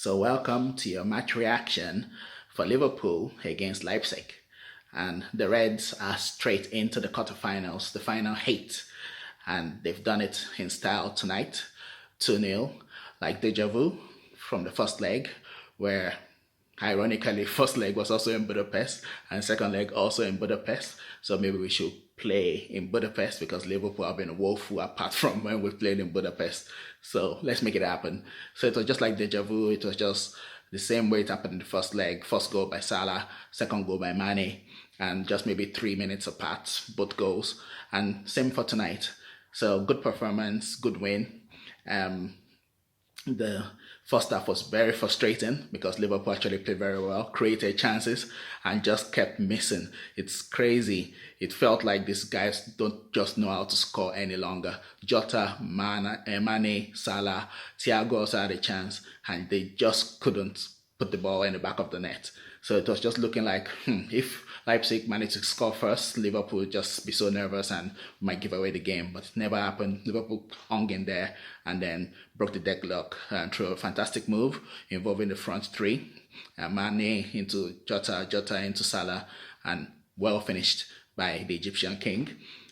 So welcome to your match reaction for Liverpool against Leipzig. And the Reds are straight into the quarterfinals, the final eight. And they've done it in style tonight, 2-0, like deja vu from the first leg, where ironically, first leg was also in Budapest and second leg also in Budapest. So maybe we should play in Budapest because Liverpool have been woeful apart from when we played in Budapest. So let's make it happen. So it was just like deja vu. It was just the same way it happened in the first leg. First goal by Salah, second goal by Mane, and just maybe 3 minutes apart, both goals. And same for tonight. So good performance, good win. The first half was very frustrating because Liverpool actually played very well, created chances, and just kept missing. It's crazy. It felt like these guys don't just know how to score any longer. Jota, Mane, Salah, Thiago also had a chance, and they just couldn't put the ball in the back of the net. So it was just looking like, if Leipzig managed to score first, Liverpool would just be so nervous and might give away the game. But it never happened. Liverpool hung in there and then broke the deadlock through a fantastic move involving the front three. Mane into Jota, Jota into Salah, and well finished by the Egyptian king.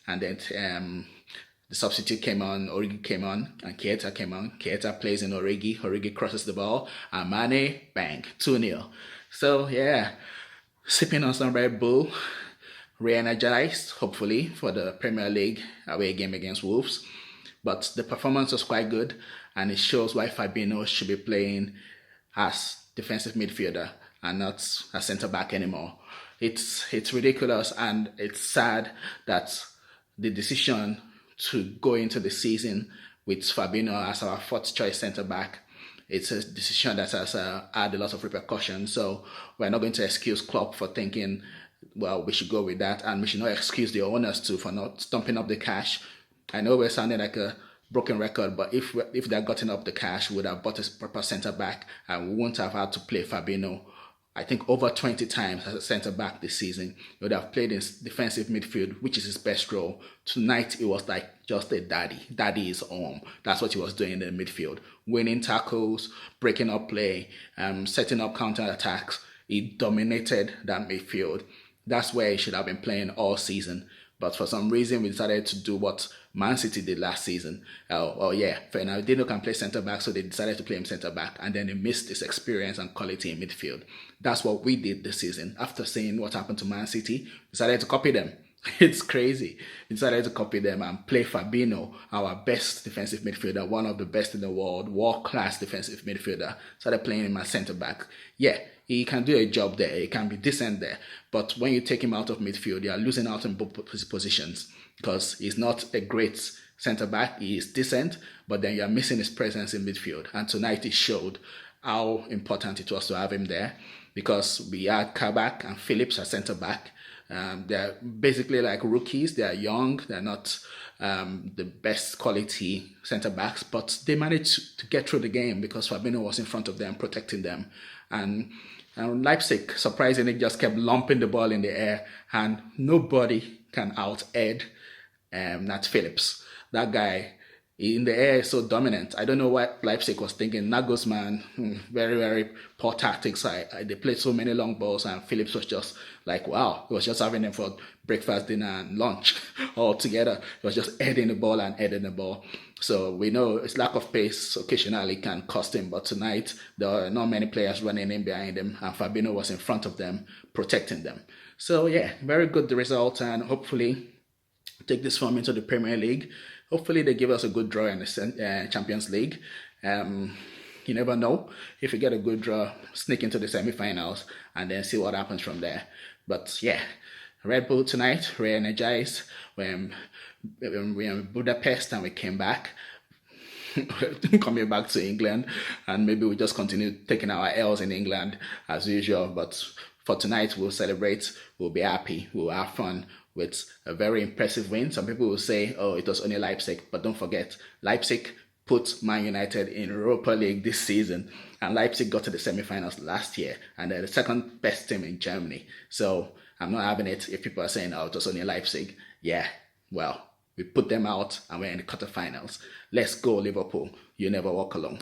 And then the substitute came on, Origi came on, and Keita came on. Keita plays in Origi. Origi crosses the ball, and Mane, bang, 2-0. So, yeah, sipping on some Red Bull, re-energized, hopefully, for the Premier League away game against Wolves. But the performance was quite good, and it shows why Fabinho should be playing as defensive midfielder and not a centre-back anymore. It's ridiculous, and it's sad that the decision to go into the season with Fabinho as our fourth choice centre-back, it's a decision that has had a lot of repercussions. So we're not going to excuse Klopp for thinking, well, we should go with that, and we should not excuse the owners too for not stumping up the cash. I know we're sounding like a broken record, but if they'd gotten up the cash, we would have bought a proper centre-back, and we wouldn't have had to play Fabinho, I think, over 20 times as a centre-back this season. He would have played in defensive midfield, which is his best role. Tonight, it was like just a daddy. Daddy is home. That's what he was doing in the midfield. Winning tackles, breaking up play, setting up counter-attacks. He dominated that midfield. That's where he should have been playing all season. But for some reason, we decided to do what Man City did last season. Fernandinho can play centre-back, so they decided to play him centre-back, and then they missed this experience and quality in midfield. That's what we did this season. After seeing what happened to Man City, we decided to copy them. It's crazy. We decided to copy them and play Fabinho, our best defensive midfielder, one of the best in the world, world-class defensive midfielder. Started playing him as centre-back. Yeah, he can do a job there. He can be decent there. But when you take him out of midfield, you are losing out in both positions because he's not a great centre-back. He is decent, but then you are missing his presence in midfield. And tonight it showed how important it was to have him there because we had Kabak and Phillips as centre-back. They're basically like rookies. They're young. They're not the best quality centre-backs, but they managed to get through the game because Fabinho was in front of them, protecting them. And Leipzig, surprisingly, just kept lumping the ball in the air, and nobody can out-head Nat Phillips. That guy in the air is so dominant. I don't know what Leipzig was thinking. Nagelsmann, very, very poor tactics. They played so many long balls, and Phillips was just like, wow. He was just having them for breakfast, dinner, and lunch all together. He was just heading the ball and heading the ball. So we know his lack of pace occasionally can cost him, but tonight there are not many players running in behind him, and Fabinho was in front of them, protecting them. So yeah, very good result, and hopefully take this form into the Premier League. Hopefully they give us a good draw in the Champions League. You never know. If we get a good draw, sneak into the semi-finals and then see what happens from there. But yeah, Red Bull tonight, re-energized. When we were in Budapest and we came back, coming back to England, and maybe we just continue taking our L's in England as usual. But for tonight, we'll celebrate, we'll be happy, we'll have fun with a very impressive win. Some people will say, oh, it was only Leipzig, but don't forget, Leipzig put Man United in Europa League this season, and Leipzig got to the semi-finals last year, and they're the second best team in Germany. So I'm not having it if people are saying, oh, it was only Leipzig. Yeah, well, we put them out and we're in the quarterfinals. Let's go, Liverpool. You never walk alone.